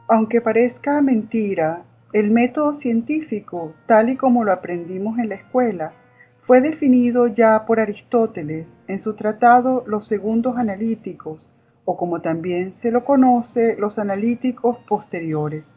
Aunque parezca mentira, el método científico, tal y como lo aprendimos en la escuela, fue definido ya por Aristóteles en su tratado Los Segundos Analíticos, o como también se lo conoce, los analíticos posteriores.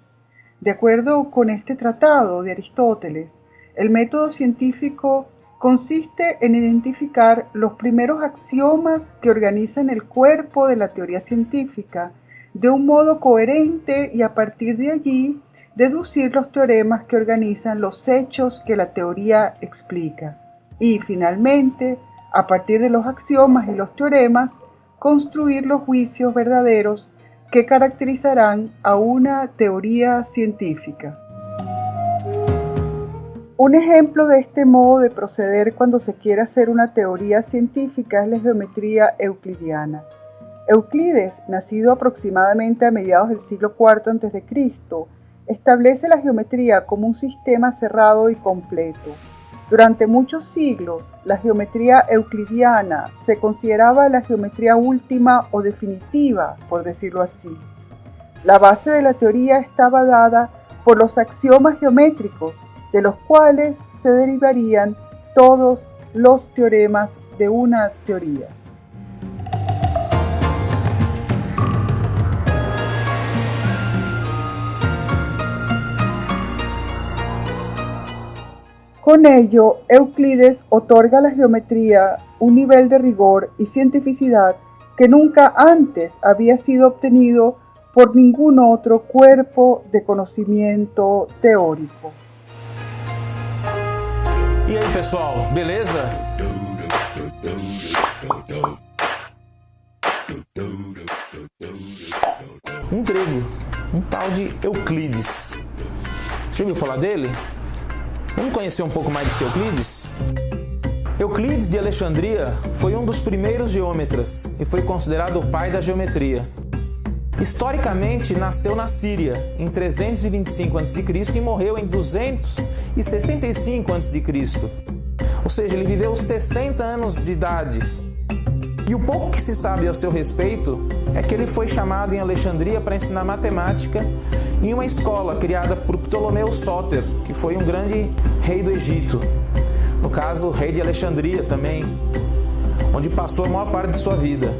De acuerdo con este tratado de Aristóteles, el método científico consiste en identificar los primeros axiomas que organizan el cuerpo de la teoría científica de un modo coherente y a partir de allí deducir los teoremas que organizan los hechos que la teoría explica. Y finalmente, a partir de los axiomas y los teoremas, construir los juicios verdaderos que caracterizarán a una teoría científica. Un ejemplo de este modo de proceder cuando se quiere hacer una teoría científica es la geometría euclidiana. Euclides, nacido aproximadamente a mediados del siglo IV a.C., establece la geometría como un sistema cerrado y completo. Durante muchos siglos, la geometría euclidiana se consideraba la geometría última o definitiva, por decirlo así. La base de la teoría estaba dada por los axiomas geométricos, de los cuales se derivarían todos los teoremas de una teoría. Con ello, Euclides otorga a la geometría un nivel de rigor y cientificidad que nunca antes había sido obtenido por ningún otro cuerpo de conocimiento teórico. E aí, pessoal, beleza? Um grego, um tal de Euclides. Você já ouviu falar dele? Vamos conhecer um pouco mais desse Euclides? Euclides de Alexandria foi um dos primeiros geômetras e foi considerado o pai da geometria. Historicamente, nasceu na Síria em 325 a.C. e morreu em 265 a.C. Ou seja, ele viveu 60 anos de idade. E o pouco que se sabe ao seu respeito é que ele foi chamado em Alexandria para ensinar matemática em uma escola criada por Ptolomeu Sóter, que foi um grande rei do Egito. No caso, o rei de Alexandria também, onde passou a maior parte de sua vida.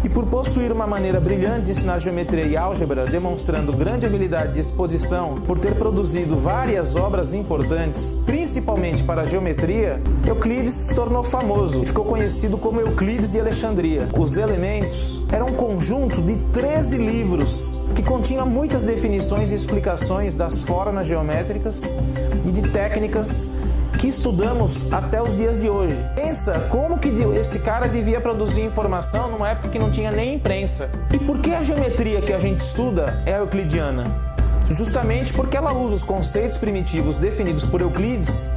E por possuir uma maneira brilhante de ensinar geometria e álgebra, demonstrando grande habilidade de exposição, por ter produzido várias obras importantes, principalmente para a geometria, Euclides se tornou famoso e ficou conhecido como Euclides de Alexandria. Os Elementos eram um conjunto de 13 livros que continham muitas definições e explicações das formas geométricas e de técnicas que estudamos até os dias de hoje. Pensa como que esse cara devia produzir informação numa época que não tinha nem imprensa. E por que a geometria que a gente estuda é euclidiana? Justamente porque ela usa os conceitos primitivos definidos por Euclides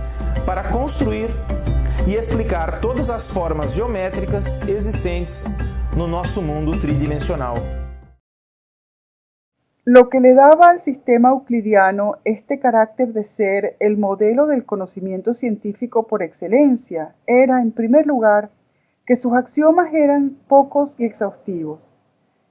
para construir e explicar todas as formas geométricas existentes no nosso mundo tridimensional. Lo que le daba al sistema euclidiano este carácter de ser el modelo del conocimiento científico por excelencia era, en primer lugar, que sus axiomas eran pocos y exhaustivos.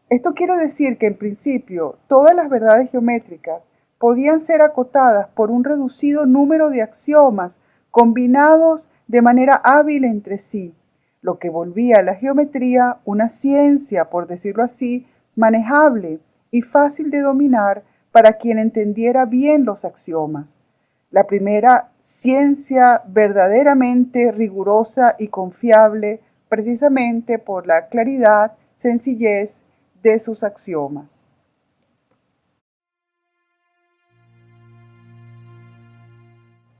Esto quiere decir que, en principio, todas las verdades geométricas podían ser acotadas por un reducido número de axiomas combinados de manera hábil entre sí, lo que volvía a la geometría una ciencia, por decirlo así, manejable y fácil de dominar para quien entendiera bien los axiomas. La primera ciencia verdaderamente rigurosa y confiable precisamente por la claridad, sencillez de sus axiomas.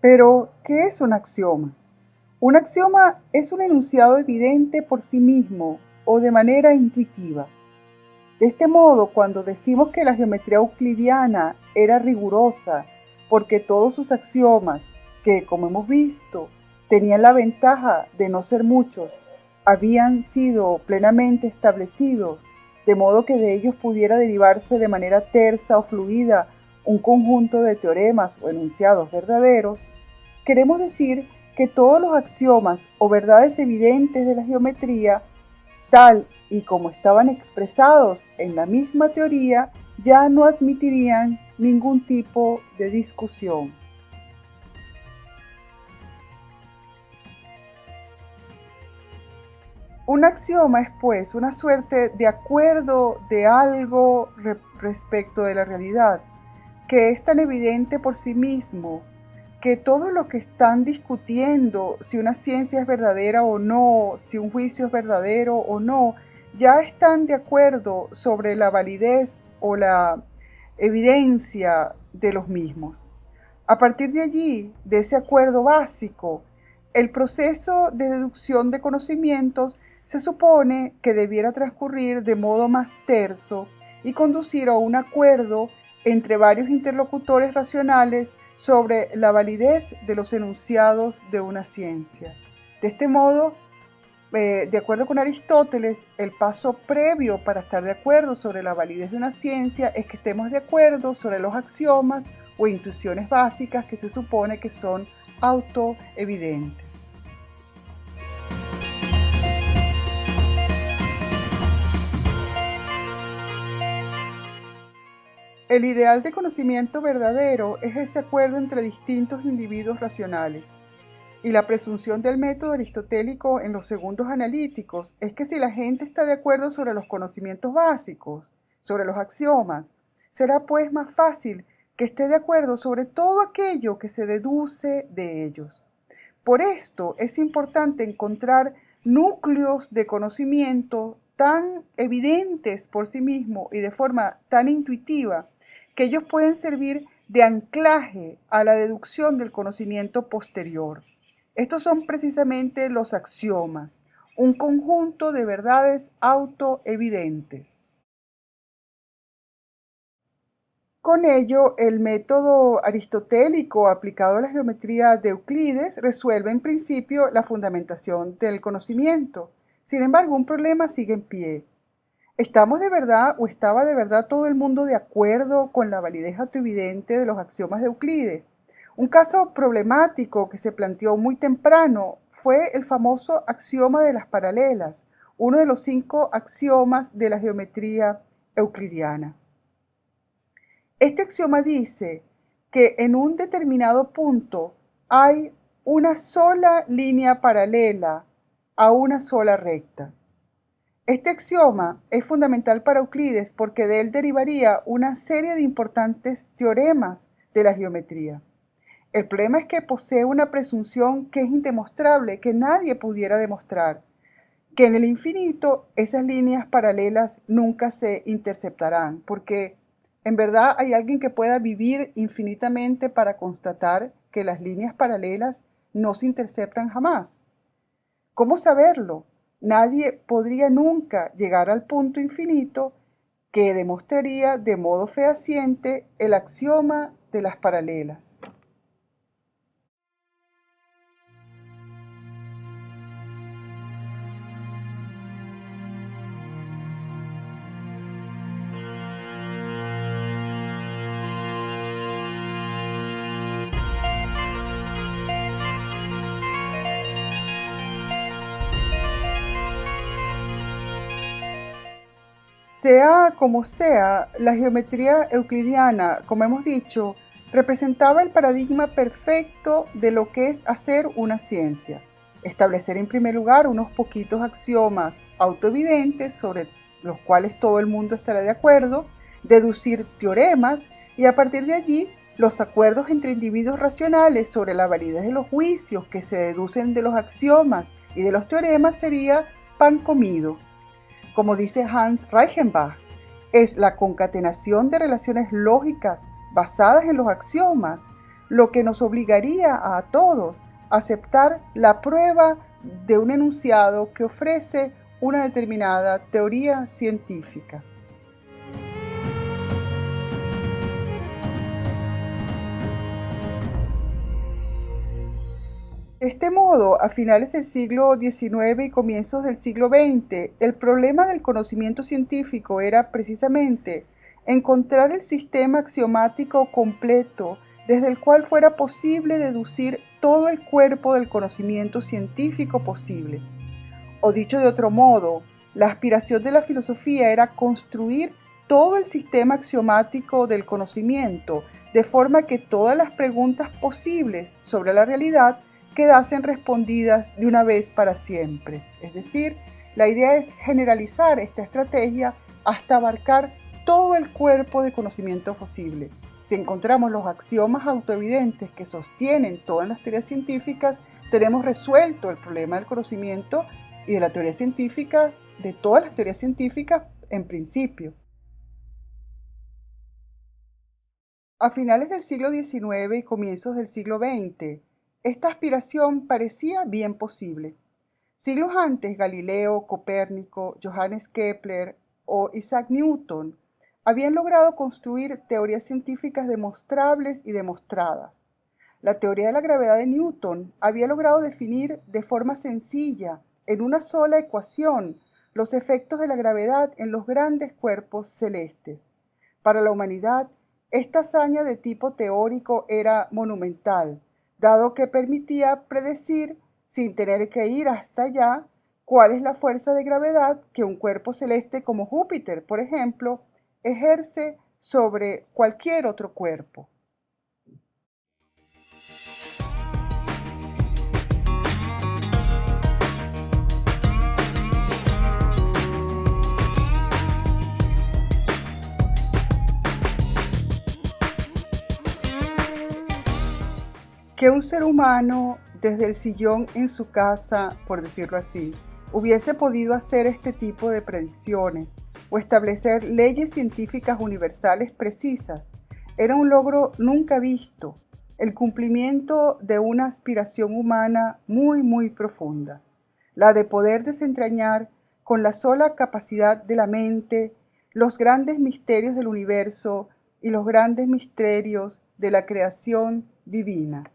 Pero, ¿qué es un axioma? Un axioma es un enunciado evidente por sí mismo o de manera intuitiva. De este modo, cuando decimos que la geometría euclidiana era rigurosa porque todos sus axiomas, que como hemos visto, tenían la ventaja de no ser muchos, habían sido plenamente establecidos, de modo que de ellos pudiera derivarse de manera tersa o fluida un conjunto de teoremas o enunciados verdaderos, queremos decir que todos los axiomas o verdades evidentes de la geometría, tal y como estaban expresados en la misma teoría, ya no admitirían ningún tipo de discusión. Un axioma es, pues, una suerte de acuerdo de algo respecto de la realidad, que es tan evidente por sí mismo, que todo lo que están discutiendo, si una ciencia es verdadera o no, si un juicio es verdadero o no, ya están de acuerdo sobre la validez o la evidencia de los mismos. A partir de allí, de ese acuerdo básico, el proceso de deducción de conocimientos se supone que debiera transcurrir de modo más terso y conducir a un acuerdo entre varios interlocutores racionales sobre la validez de los enunciados de una ciencia. De este modo, de acuerdo con Aristóteles, el paso previo para estar de acuerdo sobre la validez de una ciencia es que estemos de acuerdo sobre los axiomas o intuiciones básicas que se supone que son autoevidentes. El ideal de conocimiento verdadero es ese acuerdo entre distintos individuos racionales. Y la presunción del método aristotélico en los segundos analíticos es que si la gente está de acuerdo sobre los conocimientos básicos, sobre los axiomas, será pues más fácil que esté de acuerdo sobre todo aquello que se deduce de ellos. Por esto es importante encontrar núcleos de conocimiento tan evidentes por sí mismos y de forma tan intuitiva que ellos pueden servir de anclaje a la deducción del conocimiento posterior. Estos son precisamente los axiomas, un conjunto de verdades autoevidentes. Con ello, el método aristotélico aplicado a la geometría de Euclides resuelve en principio la fundamentación del conocimiento. Sin embargo, un problema sigue en pie. ¿Estamos de verdad o estaba de verdad todo el mundo de acuerdo con la validez autoevidente de los axiomas de Euclides? Un caso problemático que se planteó muy temprano fue el famoso axioma de las paralelas, uno de los 5 axiomas de la geometría euclidiana. Este axioma dice que en un determinado punto hay una sola línea paralela a una sola recta. Este axioma es fundamental para Euclides porque de él derivaría una serie de importantes teoremas de la geometría. El problema es que posee una presunción que es indemostrable, que nadie pudiera demostrar, que en el infinito esas líneas paralelas nunca se interceptarán, porque en verdad hay alguien que pueda vivir infinitamente para constatar que las líneas paralelas no se interceptan jamás. ¿Cómo saberlo? Nadie podría nunca llegar al punto infinito que demostraría de modo fehaciente el axioma de las paralelas. Sea como sea, la geometría euclidiana, como hemos dicho, representaba el paradigma perfecto de lo que es hacer una ciencia. Establecer en primer lugar unos poquitos axiomas autoevidentes sobre los cuales todo el mundo estará de acuerdo, deducir teoremas y a partir de allí los acuerdos entre individuos racionales sobre la validez de los juicios que se deducen de los axiomas y de los teoremas sería pan comido. Como dice Hans Reichenbach, es la concatenación de relaciones lógicas basadas en los axiomas lo que nos obligaría a todos a aceptar la prueba de un enunciado que ofrece una determinada teoría científica. De este modo, a finales del siglo XIX y comienzos del siglo XX, el problema del conocimiento científico era precisamente encontrar el sistema axiomático completo desde el cual fuera posible deducir todo el cuerpo del conocimiento científico posible. O dicho de otro modo, la aspiración de la filosofía era construir todo el sistema axiomático del conocimiento, de forma que todas las preguntas posibles sobre la realidad quedasen respondidas de una vez para siempre. Es decir, la idea es generalizar esta estrategia hasta abarcar todo el cuerpo de conocimiento posible. Si encontramos los axiomas autoevidentes que sostienen todas las teorías científicas, tenemos resuelto el problema del conocimiento y de la teoría científica, de todas las teorías científicas en principio. A finales del siglo XIX y comienzos del siglo XX, esta aspiración parecía bien posible. Siglos antes, Galileo, Copérnico, Johannes Kepler o Isaac Newton habían logrado construir teorías científicas demostrables y demostradas. La teoría de la gravedad de Newton había logrado definir de forma sencilla, en una sola ecuación, los efectos de la gravedad en los grandes cuerpos celestes. Para la humanidad, esta hazaña de tipo teórico era monumental, dado que permitía predecir, sin tener que ir hasta allá, cuál es la fuerza de gravedad que un cuerpo celeste como Júpiter, por ejemplo, ejerce sobre cualquier otro cuerpo. Que un ser humano, desde el sillón en su casa, por decirlo así, hubiese podido hacer este tipo de predicciones o establecer leyes científicas universales precisas, era un logro nunca visto, el cumplimiento de una aspiración humana muy profunda, la de poder desentrañar con la sola capacidad de la mente los grandes misterios del universo y los grandes misterios de la creación divina.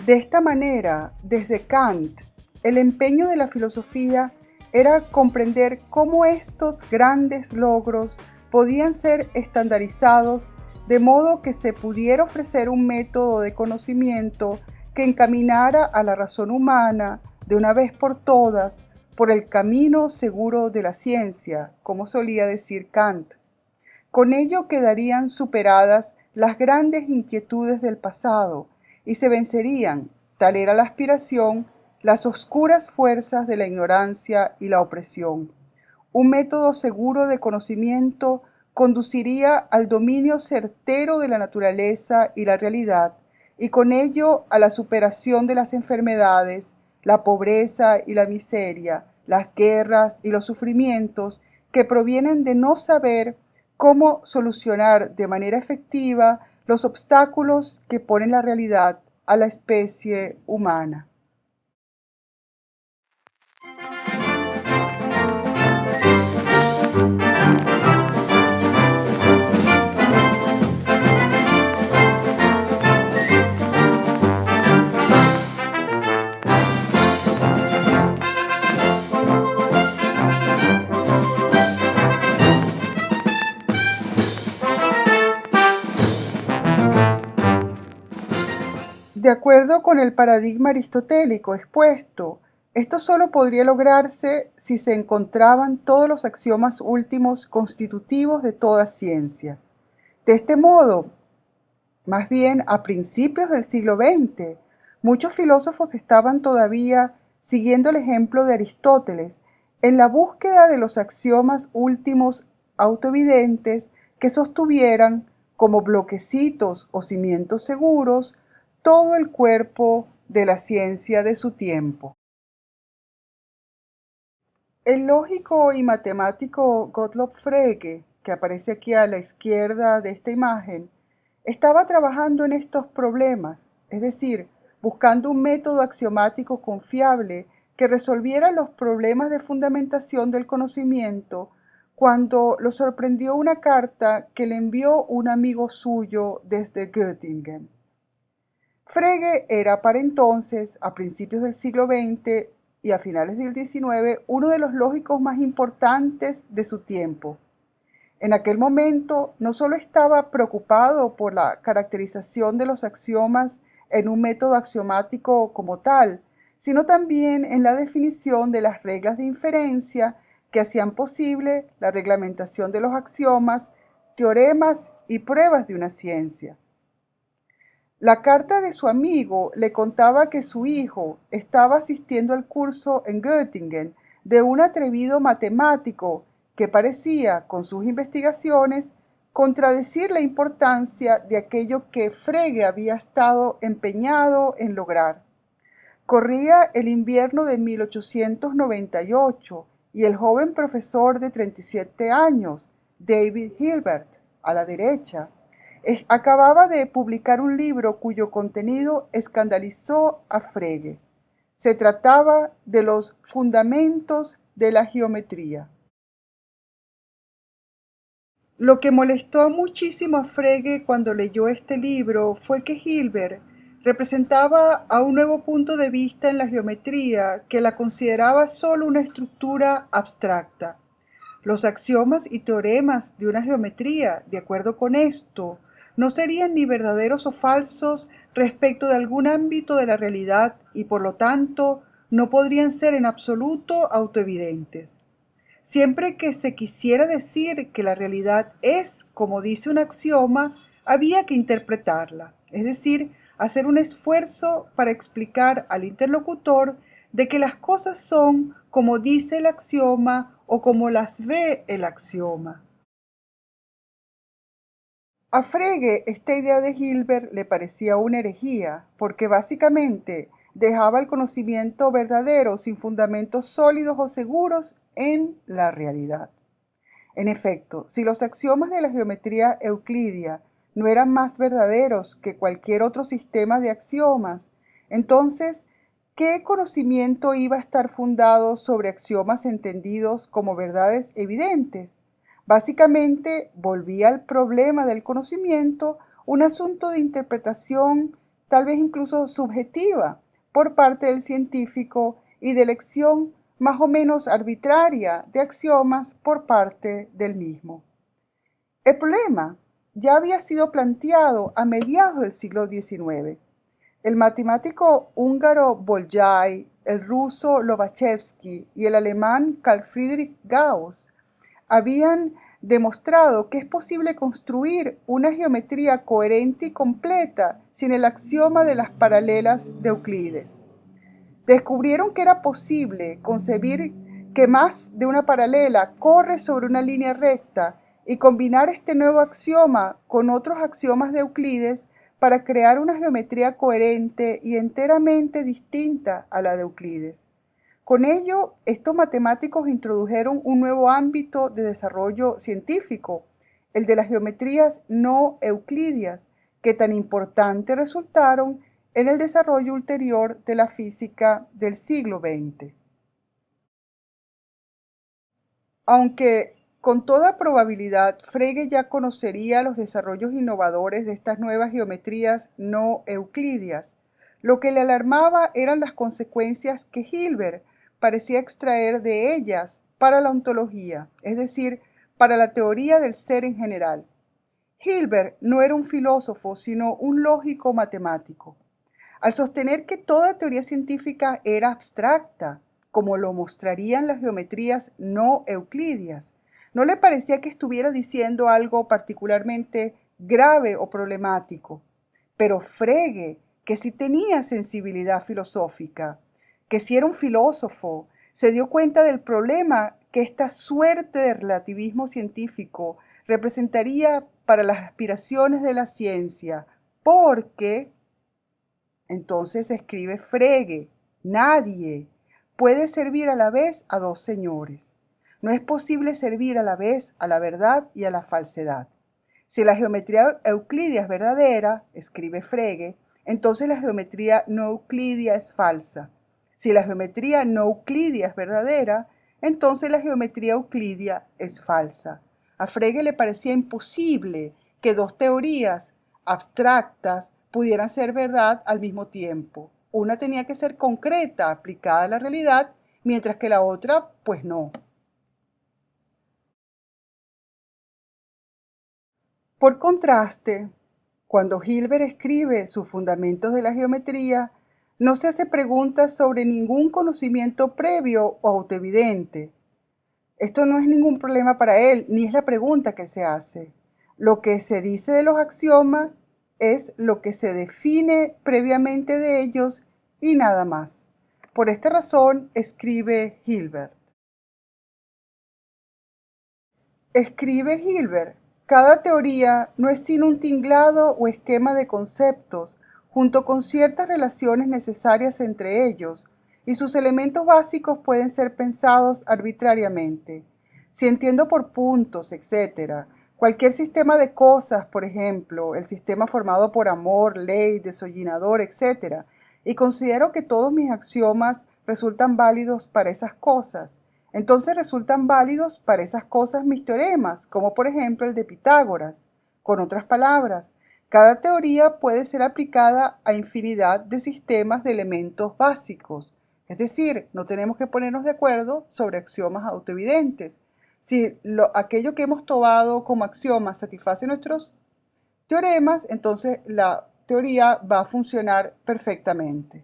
De esta manera, desde Kant, el empeño de la filosofía era comprender cómo estos grandes logros podían ser estandarizados de modo que se pudiera ofrecer un método de conocimiento que encaminara a la razón humana, de una vez por todas, por el camino seguro de la ciencia, como solía decir Kant. Con ello quedarían superadas las grandes inquietudes del pasado, y se vencerían, tal era la aspiración, las oscuras fuerzas de la ignorancia y la opresión. Un método seguro de conocimiento conduciría al dominio certero de la naturaleza y la realidad, y con ello a la superación de las enfermedades, la pobreza y la miseria, las guerras y los sufrimientos que provienen de no saber cómo solucionar de manera efectiva los obstáculos que ponen la realidad a la especie humana. De acuerdo con el paradigma aristotélico expuesto, esto solo podría lograrse si se encontraban todos los axiomas últimos constitutivos de toda ciencia. De este modo, más bien a principios del siglo XX, muchos filósofos estaban todavía siguiendo el ejemplo de Aristóteles en la búsqueda de los axiomas últimos autoevidentes que sostuvieran como bloquecitos o cimientos seguros todo el cuerpo de la ciencia de su tiempo. El lógico y matemático Gottlob Frege, que aparece aquí a la izquierda de esta imagen, estaba trabajando en estos problemas, es decir, buscando un método axiomático confiable que resolviera los problemas de fundamentación del conocimiento, cuando lo sorprendió una carta que le envió un amigo suyo desde Göttingen. Frege era para entonces, a principios del siglo XX y a finales del XIX, uno de los lógicos más importantes de su tiempo. En aquel momento no solo estaba preocupado por la caracterización de los axiomas en un método axiomático como tal, sino también en la definición de las reglas de inferencia que hacían posible la reglamentación de los axiomas, teoremas y pruebas de una ciencia. La carta de su amigo le contaba que su hijo estaba asistiendo al curso en Göttingen de un atrevido matemático que parecía, con sus investigaciones, contradecir la importancia de aquello que Frege había estado empeñado en lograr. Corría el invierno de 1898 y el joven profesor de 37 años, David Hilbert, a la derecha, acababa de publicar un libro cuyo contenido escandalizó a Frege. Se trataba de los fundamentos de la geometría. Lo que molestó muchísimo a Frege cuando leyó este libro fue que Hilbert representaba a un nuevo punto de vista en la geometría que la consideraba solo una estructura abstracta. Los axiomas y teoremas de una geometría, de acuerdo con esto, no serían ni verdaderos o falsos respecto de algún ámbito de la realidad y por lo tanto no podrían ser en absoluto autoevidentes. Siempre que se quisiera decir que la realidad es como dice un axioma, había que interpretarla, es decir, hacer un esfuerzo para explicar al interlocutor de que las cosas son como dice el axioma o como las ve el axioma. A Frege esta idea de Hilbert le parecía una herejía, porque básicamente dejaba el conocimiento verdadero sin fundamentos sólidos o seguros en la realidad. En efecto, si los axiomas de la geometría euclidia no eran más verdaderos que cualquier otro sistema de axiomas, entonces, ¿qué conocimiento iba a estar fundado sobre axiomas entendidos como verdades evidentes? Básicamente, volvía al problema del conocimiento un asunto de interpretación, tal vez incluso subjetiva, por parte del científico y de elección más o menos arbitraria de axiomas por parte del mismo. El problema ya había sido planteado a mediados del siglo XIX. El matemático húngaro Bolyai, el ruso Lobachevsky y el alemán Carl Friedrich Gauss habían demostrado que es posible construir una geometría coherente y completa sin el axioma de las paralelas de Euclides. Descubrieron que era posible concebir que más de una paralela corre sobre una línea recta y combinar este nuevo axioma con otros axiomas de Euclides para crear una geometría coherente y enteramente distinta a la de Euclides. Con ello, estos matemáticos introdujeron un nuevo ámbito de desarrollo científico, el de las geometrías no euclidias, que tan importantes resultaron en el desarrollo ulterior de la física del siglo XX. Aunque con toda probabilidad Frege ya conocería los desarrollos innovadores de estas nuevas geometrías no euclidias, lo que le alarmaba eran las consecuencias que Hilbert parecía extraer de ellas para la ontología, es decir, para la teoría del ser en general. Hilbert no era un filósofo, sino un lógico matemático. Al sostener que toda teoría científica era abstracta, como lo mostrarían las geometrías no euclidias, no le parecía que estuviera diciendo algo particularmente grave o problemático. Pero Frege, que sí tenía sensibilidad filosófica, que sí era un filósofo, se dio cuenta del problema que esta suerte de relativismo científico representaría para las aspiraciones de la ciencia, porque entonces escribe Frege, nadie puede servir a la vez a dos señores. No es posible servir a la vez a la verdad y a la falsedad. Si la geometría euclidia es verdadera, escribe Frege, entonces la geometría no euclidia es falsa. Si la geometría no euclidia es verdadera, entonces la geometría euclidia es falsa. A Frege le parecía imposible que dos teorías abstractas pudieran ser verdad al mismo tiempo. Una tenía que ser concreta, aplicada a la realidad, mientras que la otra, pues no. Por contraste, cuando Hilbert escribe sus fundamentos de la geometría, no se hace preguntas sobre ningún conocimiento previo o autoevidente. Esto no es ningún problema para él, ni es la pregunta que se hace. Lo que se dice de los axiomas es lo que se define previamente de ellos y nada más. Por esta razón, escribe Hilbert. Cada teoría no es sino un tinglado o esquema de conceptos, junto con ciertas relaciones necesarias entre ellos, y sus elementos básicos pueden ser pensados arbitrariamente. Si entiendo por puntos, etc., cualquier sistema de cosas, por ejemplo, el sistema formado por amor, ley, desollinador, etc., y considero que todos mis axiomas resultan válidos para esas cosas, entonces resultan válidos para esas cosas mis teoremas, como por ejemplo el de Pitágoras. Con otras palabras, cada teoría puede ser aplicada a infinidad de sistemas de elementos básicos. Es decir, no tenemos que ponernos de acuerdo sobre axiomas autoevidentes. Si aquello que hemos tomado como axiomas satisface nuestros teoremas, entonces la teoría va a funcionar perfectamente.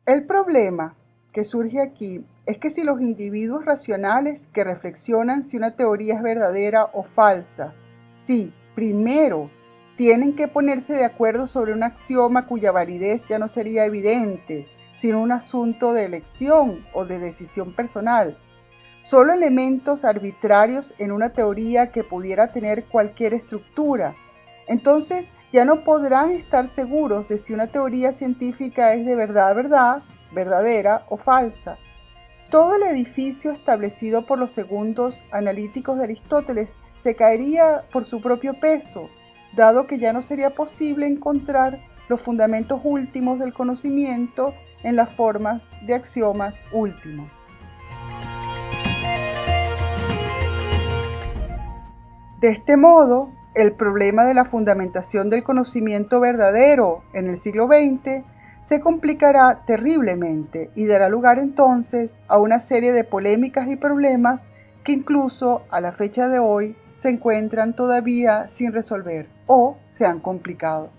El problema que surge aquí es que si los individuos racionales que reflexionan si una teoría es verdadera o falsa, si, primero, tienen que ponerse de acuerdo sobre un axioma cuya validez ya no sería evidente, sino un asunto de elección o de decisión personal, solo elementos arbitrarios en una teoría que pudiera tener cualquier estructura, entonces ya no podrán estar seguros de si una teoría científica es de verdad, verdadera o falsa. Todo el edificio establecido por los segundos analíticos de Aristóteles se caería por su propio peso, dado que ya no sería posible encontrar los fundamentos últimos del conocimiento en las formas de axiomas últimos. De este modo, el problema de la fundamentación del conocimiento verdadero en el siglo XX se complicará terriblemente y dará lugar entonces a una serie de polémicas y problemas que incluso a la fecha de hoy se encuentran todavía sin resolver o se han complicado.